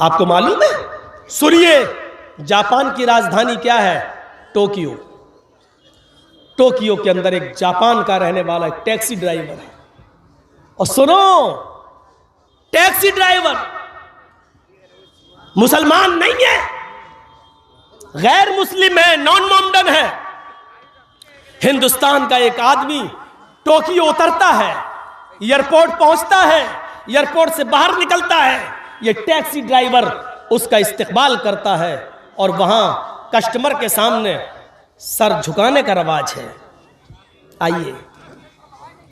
आपको मालूम है? सुनिए, जापान की राजधानी क्या है? टोक्यो। टोक्यो के अंदर एक जापान का रहने वाला एक टैक्सी ड्राइवर है। और सुनो, टैक्सी ड्राइवर मुसलमान नहीं है, गैर मुस्लिम है, नॉन मोमडन है। हिंदुस्तान का एक आदमी टोक्यो उतरता है, एयरपोर्ट पहुंचता है, एयरपोर्ट से बाहर निकलता है, ये टैक्सी ड्राइवर उसका इस्तकबाल करता है और वहां कस्टमर के सामने सर झुकाने का रवाज है। आइए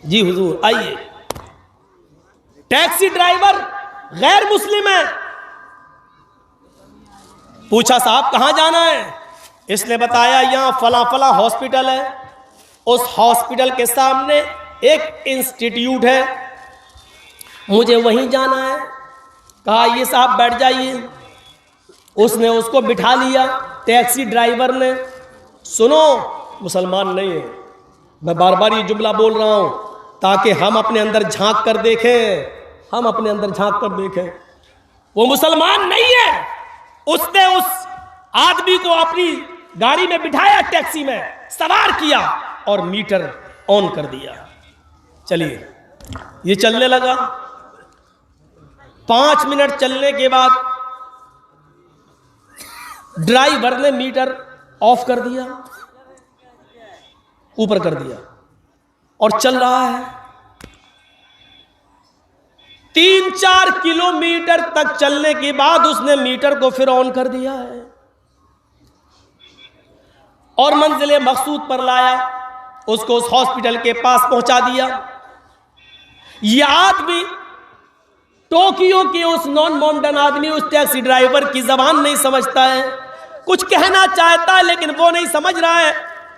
जी हुजूर, आइए। टैक्सी ड्राइवर गैर मुस्लिम है। पूछा साहब कहां जाना है? इसने बताया यहां फला फला हॉस्पिटल है, उस हॉस्पिटल के सामने एक इंस्टीट्यूट है, मुझे वहीं जाना है। कहा ये साहब बैठ जाइए। उसने उसको बिठा लिया। टैक्सी ड्राइवर ने, सुनो मुसलमान नहीं है, मैं बार बार ये जुमला बोल रहा हूं ताकि हम अपने अंदर झांक कर देखें, हम अपने अंदर झांक कर देखें। वो मुसलमान नहीं है। उसने उस आदमी को अपनी गाड़ी में बिठाया, टैक्सी में सवार किया और मीटर ऑन कर दिया। चलिए, ये चलने लगा। 5 मिनट चलने के बाद ड्राइवर ने मीटर ऑफ कर दिया, ऊपर कर दिया और चल रहा है। 3-4 किलोमीटर तक चलने के बाद उसने मीटर को फिर ऑन कर दिया है और मंजिले मकसूद पर लाया, उसको उस हॉस्पिटल के पास पहुंचा दिया। यह आदमी टोक्यो के उस नॉन मोमडन आदमी उस टैक्सी ड्राइवर की जबान नहीं समझता है, कुछ कहना चाहता है लेकिन वो नहीं समझ रहा है,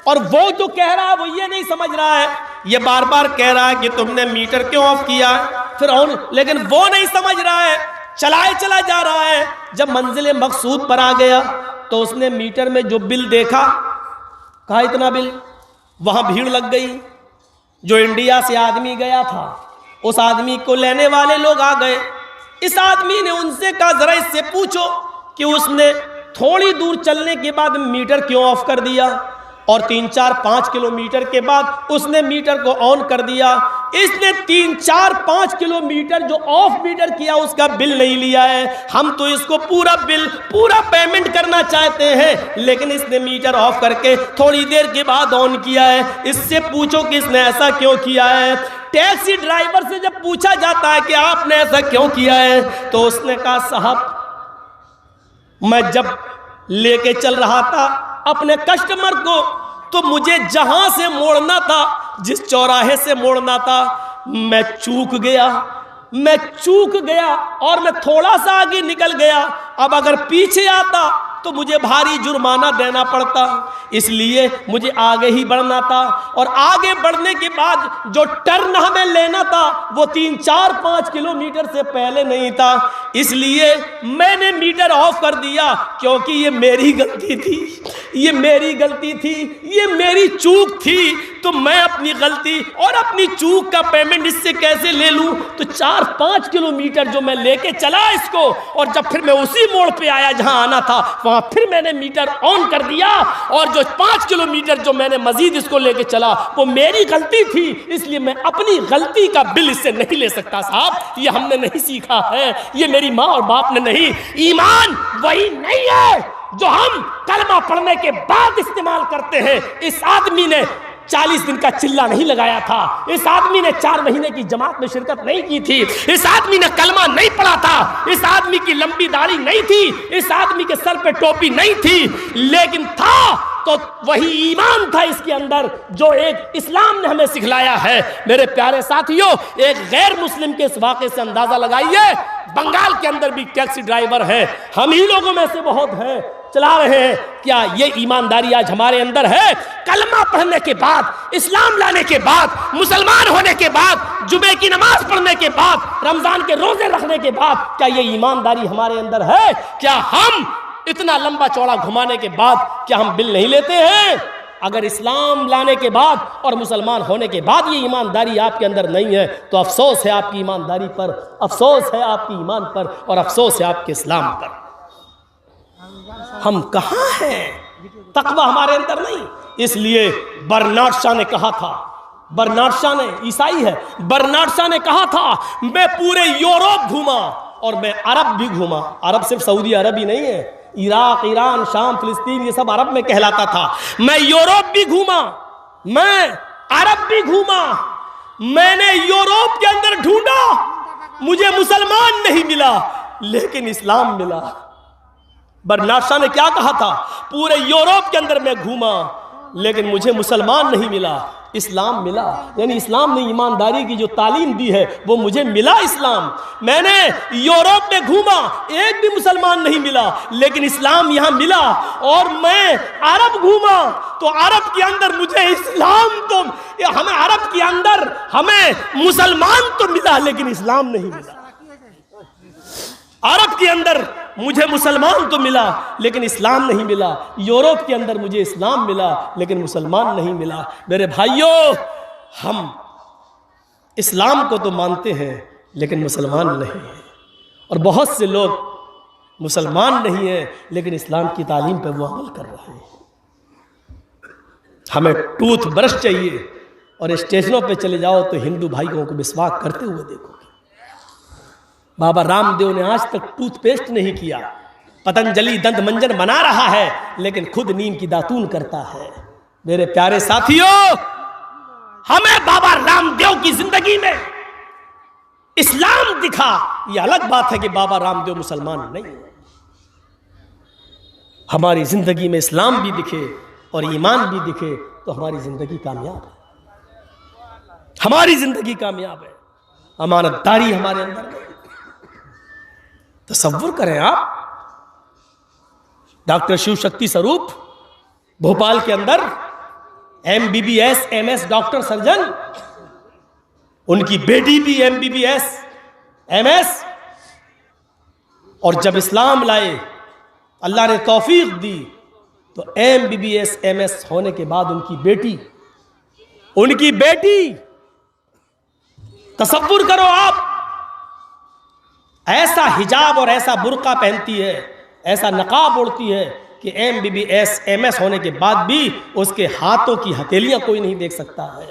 और वो जो कह रहा है वो ये नहीं समझ रहा है। ये बार बार कह रहा है कि तुमने मीटर क्यों ऑफ किया, फिर ऑन, लेकिन वो नहीं समझ रहा है, चलाए चला जा रहा है। जब मंजिले मकसूद पर आ गया तो उसने मीटर में जो बिल देखा, कहा इतना बिल। वहां भीड़ लग गई। जो इंडिया से आदमी गया था उस आदमी को लेने वाले लोग आ गए। इस आदमी ने उनसे कहा जरा इससे पूछो कि उसने थोड़ी दूर चलने के बाद मीटर क्यों ऑफ कर दिया, और 3-4-5 किलोमीटर के बाद उसने मीटर को ऑन कर दिया। इसने 3-4-5 किलोमीटर जो ऑफ मीटर किया उसका बिल नहीं लिया है। हम तो इसको पूरा बिल, पूरा पेमेंट करना चाहते हैं, लेकिन इसने मीटर ऑफ करके थोड़ी देर के बाद ऑन किया है। इससे पूछो कि इसने ऐसा क्यों किया है। टैक्सी ड्राइवर से जब पूछा जाता है कि आपने ऐसा क्यों किया है, तो उसने कहा साहब मैं जब लेके चल रहा था अपने कस्टमर को, तो मुझे जहां से मोड़ना था, जिस चौराहे से मोड़ना था, मैं चूक गया और मैं थोड़ा सा आगे निकल गया। अब अगर पीछे आता तो मुझे भारी जुर्माना देना पड़ता, इसलिए मुझे आगे ही बढ़ना था, और आगे बढ़ने के बाद जो टर्न हमें लेना था वो 3-4-5 किलोमीटर से पहले नहीं था, इसलिए मैंने मीटर ऑफ कर दिया, क्योंकि ये मेरी गलती थी, ये मेरी गलती थी, ये मेरी चूक थी। तो मैं अपनी गलती और अपनी चूक का पेमेंट इससे कैसे ले लूं? तो 4-5 किलोमीटर जो मैं लेके चला इसको, और जब फिर मैं उसी मोड़ पे आया जहां आना था, वहां फिर मैंने मीटर ऑन कर दिया, और जो 5 किलोमीटर जो मैंने मजीद इसको लेके चला वो मेरी गलती थी, इसलिए मैं अपनी गलती का बिल इससे नहीं ले सकता साहब। ये हमने नहीं सीखा है, ये मेरी माँ और बाप ने नहीं। ईमान वही नहीं है जो हम कलमा पढ़ने के बाद इस्तेमाल करते हैं। इस आदमी ने 40 दिन का चिल्ला नहीं लगाया था, इस आदमी ने 4 महीने की जमात में शिरकत नहीं की थी, इस आदमी ने कलमा नहीं पढ़ा था, इस आदमी की लंबी दाढ़ी नहीं थी, इस आदमी के सर पे टोपी नहीं थी, लेकिन था तो वही ईमान था इसके अंदर जो एक इस्लाम ने हमें सिखलाया है। मेरे प्यारे साथियों, एक गैर मुस्लिम के इस वाक़े से अंदाजा लगाइए, बंगाल के अंदर भी टैक्सी ड्राइवर है, हम ही लोगों में से बहुत हैं, चला रहे हैं। क्या ये ईमानदारी आज हमारे अंदर है? कलमा पढ़ने के बाद, इस्लाम लाने के बाद, मुसलमान होने के बाद, जुमे की नमाज पढ़ने के बाद, रमजान के रोजे रखने के बाद, क्या ये ईमानदारी हमारे अंदर है? क्या हम इतना लंबा चौड़ा घुमाने के बाद क्या हम बिल नहीं लेते हैं? अगर इस्लाम लाने के बाद और मुसलमान होने के बाद ये ईमानदारी आपके अंदर नहीं है तो अफसोस है आपकी ईमानदारी पर, अफसोस है आपकी ईमान पर और अफसोस है आपके इस्लाम पर। हम कहाँ हैं? तकवा हमारे अंदर नहीं। इसलिए बर्नार्ड शॉ ने कहा था, बर्नार्ड शॉ ने, ईसाई है, बर्नार्ड शॉ ने कहा था मैं पूरे यूरोप घूमा और मैं अरब भी घूमा। अरब सिर्फ सऊदी अरब ही नहीं है, इराक, ईरान, शाम, फिलिस्तीन ये सब अरब में कहलाता था। मैं यूरोप भी घूमा, मैं अरब भी घूमा, मैंने यूरोप के अंदर ढूंढा, मुझे मुसलमान नहीं मिला लेकिन इस्लाम मिला। बर्नार्ड शॉ ने क्या कहा था? पूरे यूरोप के अंदर मैं घूमा लेकिन मुझे मुसलमान नहीं मिला, इस्लाम मिला। यानी इस्लाम ने ईमानदारी की जो तालीम दी है वो मुझे मिला इस्लाम। मैंने यूरोप में घूमा, एक भी मुसलमान नहीं मिला लेकिन इस्लाम यहां मिला। और मैं अरब घूमा तो अरब के अंदर मुझे इस्लाम तो, हमें अरब के अंदर हमें मुसलमान तो मिला लेकिन इस्लाम नहीं मिला। अरब के अंदर मुझे मुसलमान तो मिला लेकिन इस्लाम नहीं मिला, यूरोप के अंदर मुझे इस्लाम मिला लेकिन मुसलमान नहीं मिला। मेरे भाइयों, हम इस्लाम को तो मानते हैं लेकिन मुसलमान नहीं हैं, और बहुत से लोग मुसलमान नहीं हैं लेकिन इस्लाम की तालीम पर वो अमल कर रहे हैं। हमें टूथ ब्रश चाहिए और स्टेशनों पे चले जाओ तो हिंदू भाइयों को मिसवाक करते हुए देखोगे। बाबा रामदेव ने आज तक टूथपेस्ट नहीं किया, पतंजलि दंत मंजन बना रहा है लेकिन खुद नीम की दातून करता है। मेरे प्यारे साथियों, हमें बाबा रामदेव की जिंदगी में इस्लाम दिखा, यह अलग बात है कि बाबा रामदेव मुसलमान नहीं है। हमारी जिंदगी में इस्लाम भी दिखे और ईमान भी दिखे तो हमारी जिंदगी कामयाब है, हमारी जिंदगी कामयाब है। अमानतदारी हमारे अंदर नहीं। तसव्वुर करें आप, डॉक्टर शिव शक्ति स्वरूप भोपाल के अंदर MBBS MS डॉक्टर सर्जन, उनकी बेटी भी MBBS MS, और जब इस्लाम लाए अल्लाह ने तौफीक दी तो MBBS MS होने के बाद उनकी बेटी तसव्वुर करो आप, ऐसा हिजाब और ऐसा बुर्का पहनती है, ऐसा नकाब ओढ़ती है कि MBBS MS होने के बाद भी उसके हाथों की हथेलियां कोई नहीं देख सकता है।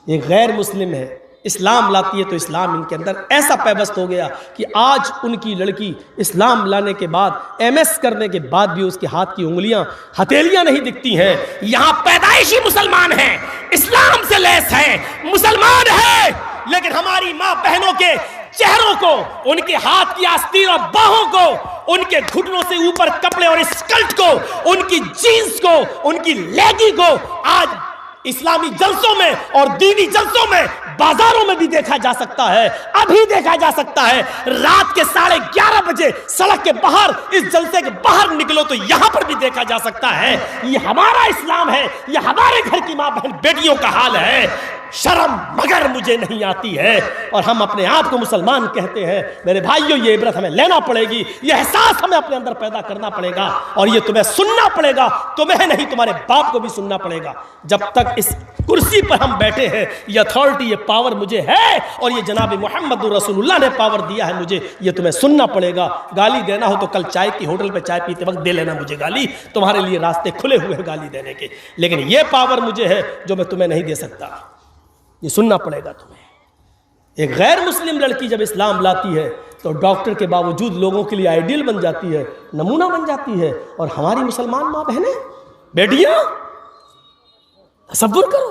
ये गैर मुस्लिम है, इस्लाम लाती है तो इस्लाम इनके अंदर ऐसा पैबस्त हो गया कि आज उनकी लड़की इस्लाम लाने के बाद MS करने के बाद भी उसके हाथ की उंगलियां, हथेलियां नहीं दिखती हैं। यहां पैदाइशी मुसलमान हैं, इस्लाम से लैस हैं, मुसलमान है, लेकिन हमारी मां बहनों के चेहरों को, उनके हाथ की आस्तीन और बाहों को, उनके घुटनों से ऊपर कपड़े और स्कर्ट को, उनकी जीन्स को, उनकी लेगी को आज इस्लामी जलसों में और दीनी जलसों में, बाजारों में भी देखा जा सकता है। अभी देखा जा सकता है, रात के 11:30 बजे सड़क के बाहर, इस जलसे के बाहर निकलो तो यहां पर भी देखा जा सकता है। ये हमारा इस्लाम है, ये हमारे घर की मां बहन बेटियों का हाल है। शर्म मगर मुझे नहीं आती है और हम अपने आप को मुसलमान कहते हैं। मेरे भाइयों, ये इबरत हमें लेना पड़ेगी, ये एहसास हमें अपने अंदर पैदा करना पड़ेगा और ये तुम्हें सुनना पड़ेगा, तुम्हें नहीं तुम्हारे बाप को भी सुनना पड़ेगा। जब तक इस कुर्सी पर हम बैठे हैं, ये अथॉरिटी, ये पावर मुझे है और ये जनाब मोहम्मद रसूलुल्लाह ने पावर दिया है मुझे, ये तुम्हें सुनना पड़ेगा। गाली देना हो तो कल चाय की होटल पर चाय पीते वक्त दे लेना मुझे गाली, तुम्हारे लिए रास्ते खुले हुए हैं गाली देने के, लेकिन ये पावर मुझे है जो मैं तुम्हें नहीं दे सकता, ये सुनना पड़ेगा तुम्हें। एक गैर मुस्लिम लड़की जब इस्लाम लाती है तो डॉक्टर के बावजूद लोगों के लिए आइडियल बन जाती है, नमूना बन जाती है। और हमारी मुसलमान माँ बहनें, बेटियां, तसव्वुर करो,